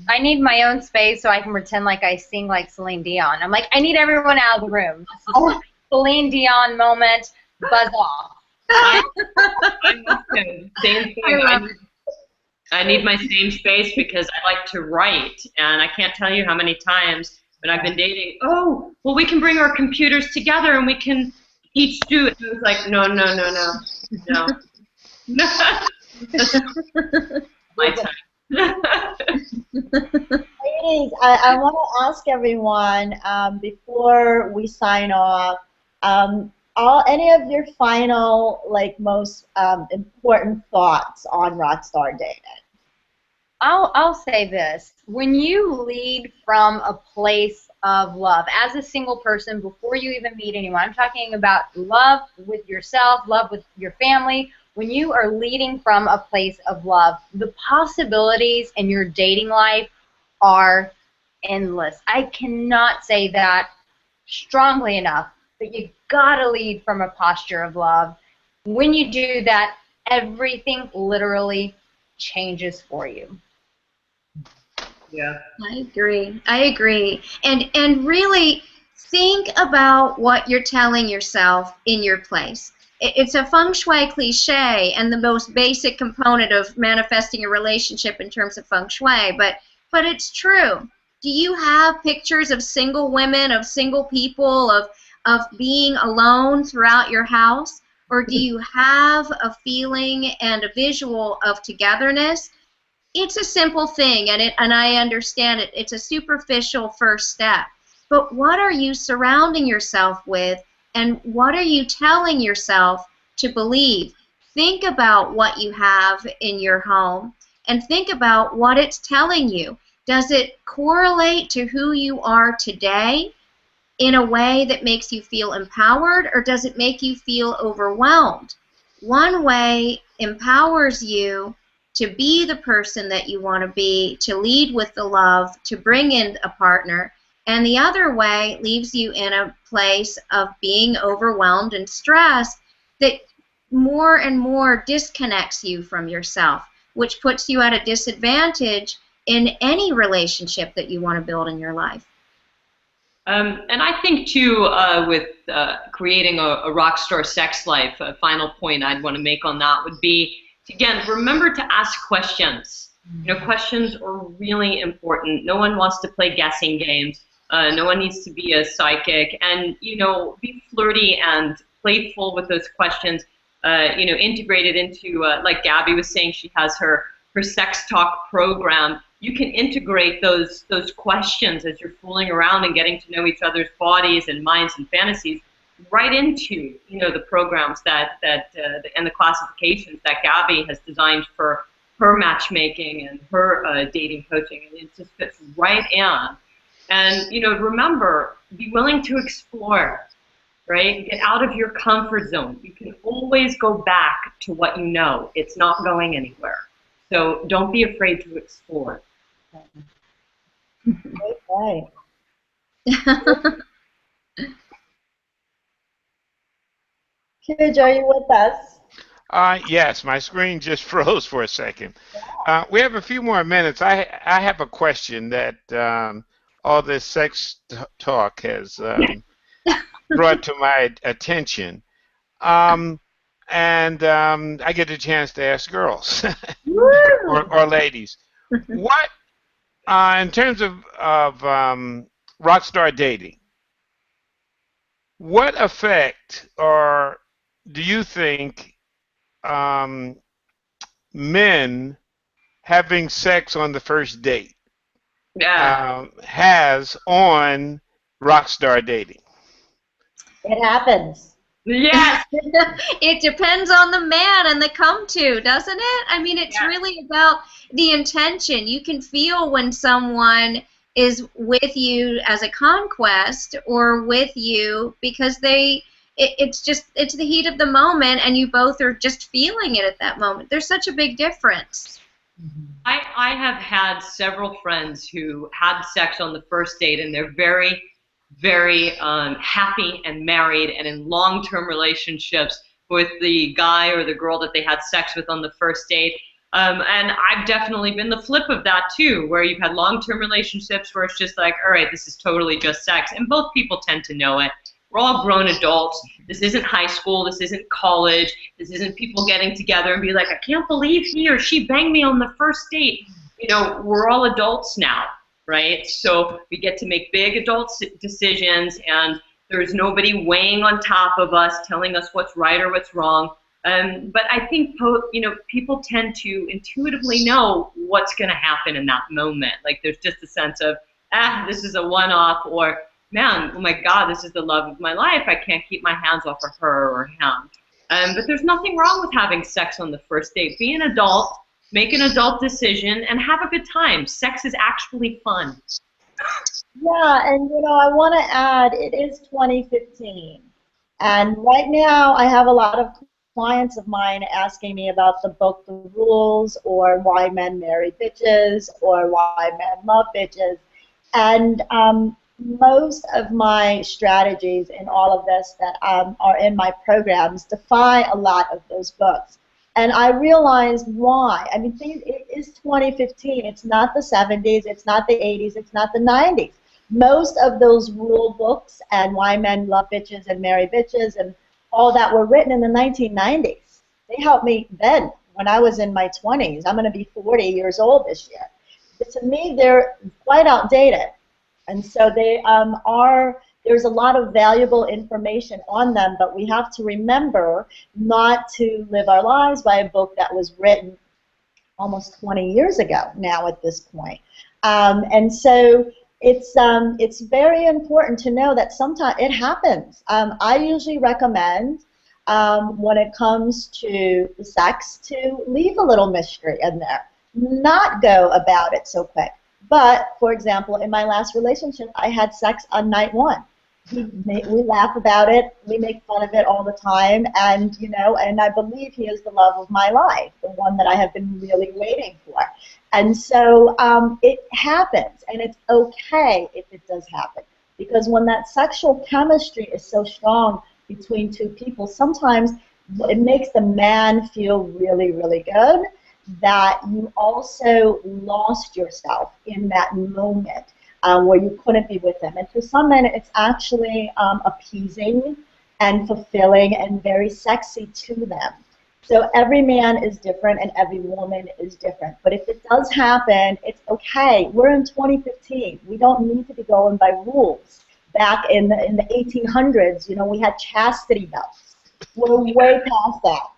I need my own space so I can pretend like I sing like Celine Dion. I'm like, I need everyone out of the room. This is Celine Dion moment. Buzz off. I must have same thing. I need my same space because I like to write, and I can't tell you how many times when I've been dating, oh, well, we can bring our computers together and we can each do it. And it was like, no. My time. Ladies, I want to ask everyone before we sign off, any of your final, most important thoughts on rockstar dating? I'll say this. When you lead from a place of love, as a single person, before you even meet anyone, I'm talking about love with yourself, love with your family. When you are leading from a place of love, the possibilities in your dating life are endless. I cannot say that strongly enough, but you gotta lead from a posture of love. When you do that, everything literally changes for you. Yeah. I agree. And really think about what you're telling yourself in your place. It's a Feng Shui cliche and the most basic component of manifesting a relationship in terms of Feng Shui, but it's true. Do you have pictures of single women, of single people, of being alone throughout your house? Or do you have a feeling and a visual of togetherness? It's a simple thing, and I understand it. It's a superficial first step. But what are you surrounding yourself with, and what are you telling yourself to believe? Think about what you have in your home, and think about what it's telling you. Does it correlate to who you are today in a way that makes you feel empowered, or does it make you feel overwhelmed? One way empowers you to be the person that you want to be, to lead with the love, to bring in a partner, and the other way leaves you in a place of being overwhelmed and stressed that more and more disconnects you from yourself, which puts you at a disadvantage in any relationship that you want to build in your life. And I think, too, with creating a rockstar sex life, a final point I'd want to make on that would be, again, remember to ask questions. You know, questions are really important. No one wants to play guessing games. No one needs to be a psychic. And, you know, be flirty and playful with those questions. You know, integrated into, like Gabby was saying, she has her sex talk program. You can integrate those questions as you're fooling around and getting to know each other's bodies and minds and fantasies right into, you know, the programs and the classifications that Gabby has designed for her matchmaking and her dating coaching, and it just fits right in. And, you know, remember, be willing to explore, right? Get out of your comfort zone. You can always go back to what you know. It's not going anywhere. So don't be afraid to explore. Okay. Kij, are you with us? Yes, my screen just froze for a second. We have a few more minutes. I have a question that all this sex talk has brought to my attention. Um, and I get a chance to ask girls or ladies. What, in terms of rock star dating, what effect or do you think um, men having sex on the first date Yeah. has on rock star dating? It happens. Yes. It depends on the man and the come to, doesn't it? I mean, it's Yeah. really about the intention. You can feel when someone is with you as a conquest or with you because it's the heat of the moment and you both are just feeling it at that moment. There's such a big difference. I have had several friends who had sex on the first date, and they're very, very happy and married and in long-term relationships with the guy or the girl that they had sex with on the first date. And I've definitely been the flip of that too, where you've had long-term relationships where it's just like, all right, this is totally just sex, and both people tend to know it. We're all grown adults. This isn't high school. This isn't college. This isn't people getting together and be like, I can't believe he or she banged me on the first date. You know, we're all adults now, right? So we get to make big adult decisions, and there's nobody weighing on top of us telling us what's right or what's wrong. But I think, people tend to intuitively know what's going to happen in that moment. Like there's just a sense of, this is a one-off, or man, oh my God, this is the love of my life. I can't keep my hands off of her or him. But there's nothing wrong with having sex on the first date. Be an adult, make an adult decision, and have a good time. Sex is actually fun. Yeah, and I want to add, it is 2015. And right now, I have a lot of clients of mine asking me about the book The Rules, or Why Men Marry Bitches, or Why Men Love Bitches. And most of my strategies in all of this that are in my programs defy a lot of those books. And I realized why. I mean, it is 2015. It's not the 70s. It's not the 80s. It's not the 90s. Most of those rule books and Why Men Love Bitches and Marry Bitches and all that were written in the 1990s. They helped me then when I was in my 20s. I'm going to be 40 years old this year. But to me, they're quite outdated. And so there's a lot of valuable information on them, but we have to remember not to live our lives by a book that was written almost 20 years ago now at this point. And so it's very important to know that sometimes it happens. I usually recommend when it comes to the sex to leave a little mystery in there, not go about it so quick. But, for example, in my last relationship, I had sex on night one. We laugh about it, we make fun of it all the time, and and I believe he is the love of my life, the one that I have been really waiting for. And so it happens, and it's okay if it does happen, because when that sexual chemistry is so strong between two people, sometimes it makes the man feel really, really good that you also lost yourself in that moment where you couldn't be with them. And for some men, it's actually appeasing and fulfilling and very sexy to them. So every man is different and every woman is different. But if it does happen, it's okay. We're in 2015. We don't need to be going by rules. Back in the 1800s, we had chastity belts. We're way past that.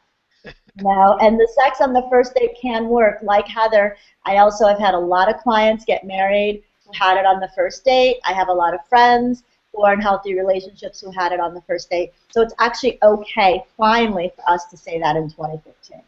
No, and the sex on the first date can work. Like Heather, I also have had a lot of clients get married who had it on the first date. I have a lot of friends who are in healthy relationships who had it on the first date. So it's actually okay, finally, for us to say that in 2015.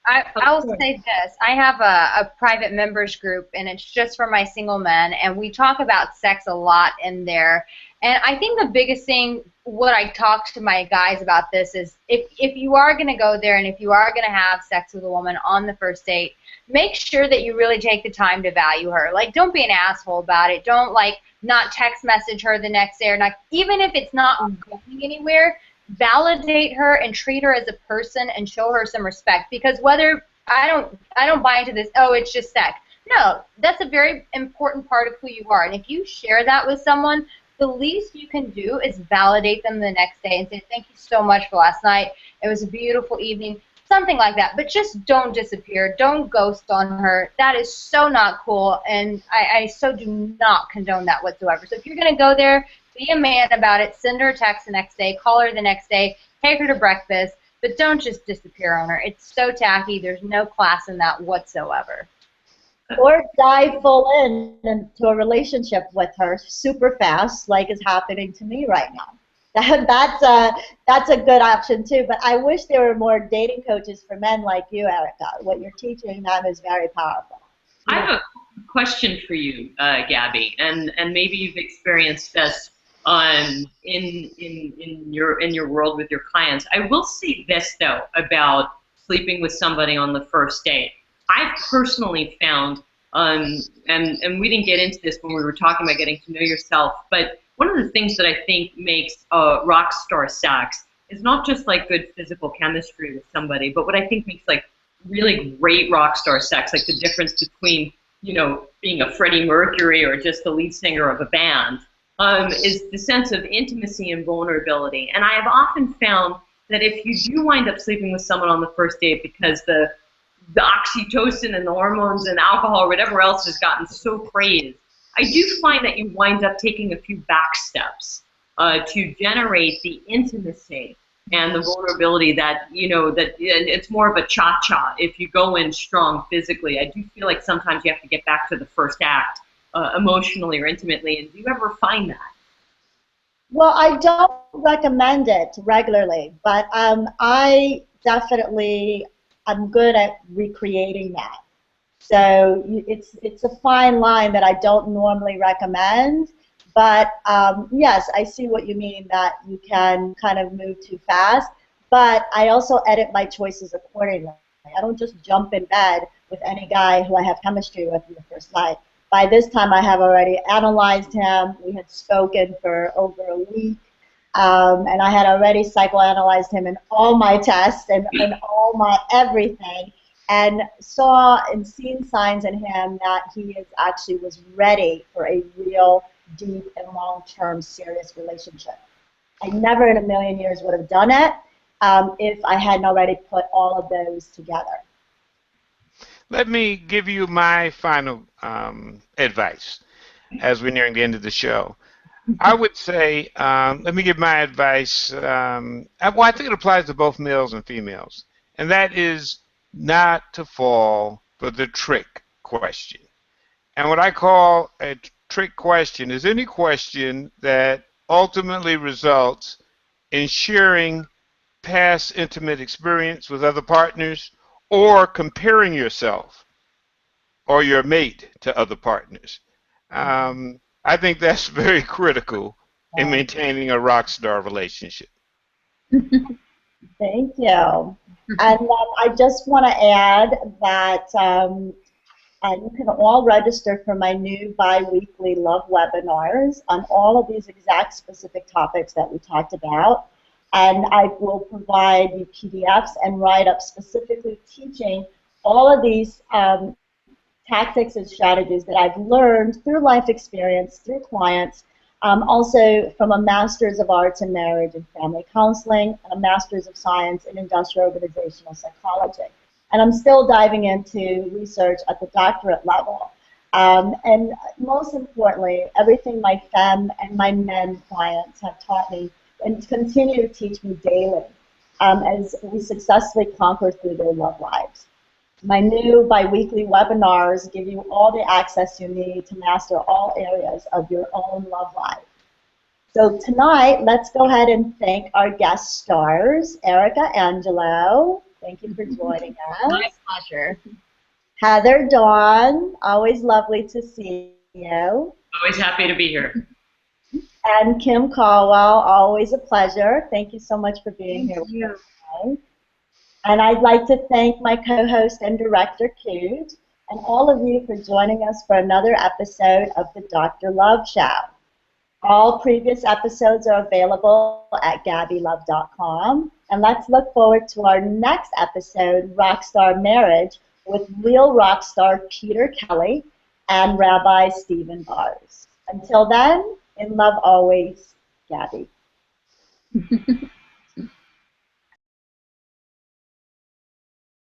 I'll say this. I have a private members group, and it's just for my single men, and we talk about sex a lot in there. And I think the biggest thing, what I talk to my guys about this is, if you are going to go there and if you are going to have sex with a woman on the first date, make sure that you really take the time to value her. Like, don't be an asshole about it. Don't, not text message her the next day, or not, even if it's not going anywhere. validate her and treat her as a person and show her some respect. Because whether I don't buy into this, oh, it's just sex. No, that's a very important part of who you are. And if you share that with someone, the least you can do is validate them the next day and say, thank you so much for last night. It was a beautiful evening. Something like that. But just don't disappear. Don't ghost on her. That is so not cool, and I so do not condone that whatsoever. So if you're going to go there, be a man about it. Send her a text the next day. Call her the next day. Take her to breakfast. But don't just disappear on her. It's so tacky. There's no class in that whatsoever. Or dive full into a relationship with her super fast, like is happening to me right now. That's a good option too. But I wish there were more dating coaches for men like you, Erica. What you're teaching them is very powerful. I have a question for you, Gabby, and maybe you've experienced this in your world with your clients. I will say this though about sleeping with somebody on the first date. I've personally found, and we didn't get into this when we were talking about getting to know yourself, but one of the things that I think makes rock star sex is not just like good physical chemistry with somebody, but what I think makes like really great rock star sex, like the difference between, you know, being a Freddie Mercury or just the lead singer of a band, is the sense of intimacy and vulnerability. And I have often found that if you do wind up sleeping with someone on the first date because the oxytocin and the hormones and alcohol or whatever else has gotten so praised, I do find that you wind up taking a few back steps to generate the intimacy and the vulnerability that, you know, that it's more of a cha-cha if you go in strong physically. I do feel like sometimes you have to get back to the first act emotionally or intimately. And do you ever find that? Well, I don't recommend it regularly, but I definitely I'm good at recreating that. So it's a fine line that I don't normally recommend, but yes, I see what you mean, that you can kind of move too fast, but I also edit my choices accordingly. I don't just jump in bed with any guy who I have chemistry with in the first night. By this time, I have already analyzed him. We had spoken for over a week, and I had already psychoanalyzed him in all my tests and all my everything, and saw and seen signs in him that he actually was ready for a real, deep, and long-term serious relationship. I never in a million years would have done it if I hadn't already put all of those together. Let me give you my final advice as we're nearing the end of the show. I would say, let me give my advice. Well, I think it applies to both males and females, and that is not to fall for the trick question. And what I call a trick question is any question that ultimately results in sharing past intimate experience with other partners or comparing yourself or your mate to other partners. I think that's very critical in maintaining a rock star relationship. Thank you. And I just want to add that you can all register for my new bi-weekly love webinars on all of these exact specific topics that we talked about. And I will provide you PDFs and write-ups specifically teaching all of these tactics and strategies that I've learned through life experience, through clients, also from a Master's of Arts in Marriage and Family Counseling and a Master's of Science in Industrial Organizational Psychology. And I'm still diving into research at the doctorate level. And most importantly, everything my femme and my men clients have taught me and continue to teach me daily as we successfully conquer through their love lives. My new bi-weekly webinars give you all the access you need to master all areas of your own love life. So tonight, let's go ahead and thank our guest stars. Erica Angelo, thank you for joining us. My pleasure. Heather Dawn, always lovely to see you. Always happy to be here. And Kim Caldwell, always a pleasure. Thank you so much for being here with us today. And I'd like to thank my co-host and director, Coot, and all of you for joining us for another episode of the Dr. Love Show. All previous episodes are available at gabbylove.com. And let's look forward to our next episode, Rockstar Marriage, with real rock star Peter Kelly and Rabbi Stephen Bars. Until then, in love always, Gabby.